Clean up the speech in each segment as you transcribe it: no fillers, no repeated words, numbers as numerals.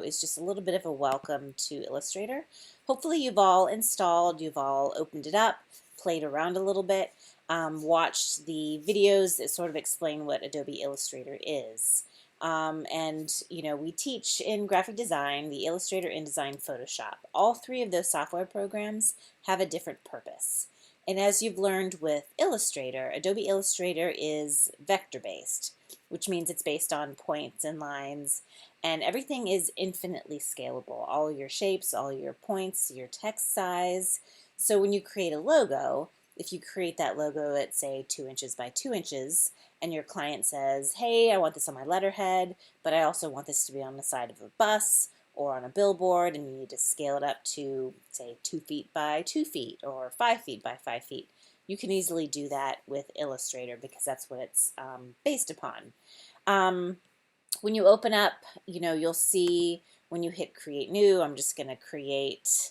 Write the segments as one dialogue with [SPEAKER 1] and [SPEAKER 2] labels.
[SPEAKER 1] is just a little bit of a welcome to Illustrator. Hopefully you've all installed, you've all opened it up, played around a little bit, watched the videos that sort of explain what Adobe Illustrator is. We teach in graphic design, the Illustrator, InDesign, Photoshop. All three of those software programs have a different purpose. And as you've learned with Illustrator, Adobe Illustrator is vector-based, which means it's based on points and lines, and everything is infinitely scalable. All your shapes, all your points, your text size. So when you create a logo, if you create that logo at say 2 inches by 2 inches, and your client says, hey, I want this on my letterhead, but I also want this to be on the side of a bus or on a billboard, and you need to scale it up to say 2 feet by 2 feet or 5 feet by 5 feet. You can easily do that with Illustrator because that's what it's based upon. When you open up, you'll see when you hit create new, I'm just going to create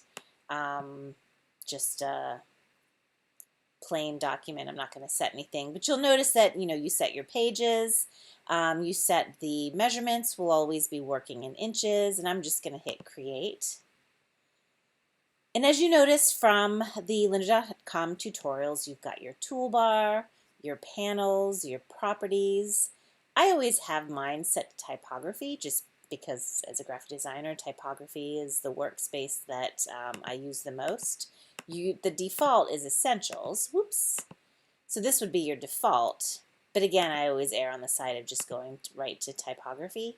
[SPEAKER 1] just a plain document. I'm not going to set anything, but you'll notice that, you set your pages, you set the measurements, will always be working in inches, and I'm just going to hit create. And as you notice from the lynda.com tutorials, you've got your toolbar, your panels, your properties. I always have mine set to typography just because as a graphic designer, typography is the workspace that I use the most. The default is essentials. Whoops. So this would be your default. But again, I always err on the side of just going right to typography.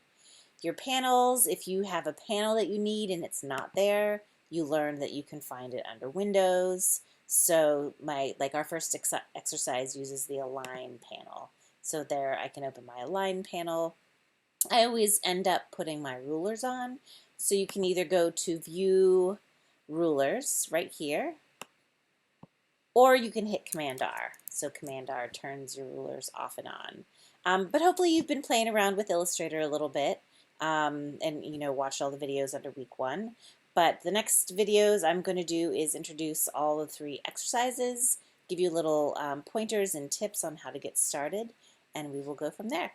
[SPEAKER 1] Your panels, if you have a panel that you need and it's not there, you learn that you can find it under Windows. So our first exercise uses the Align panel. So there I can open my Align panel. I always end up putting my rulers on. So you can either go to View Rulers right here, or you can hit Command R. So Command R turns your rulers off and on. But hopefully you've been playing around with Illustrator a little bit and watched all the videos under week 1. But the next videos I'm going to do is introduce all the 3 exercises, give you little pointers and tips on how to get started, and we will go from there.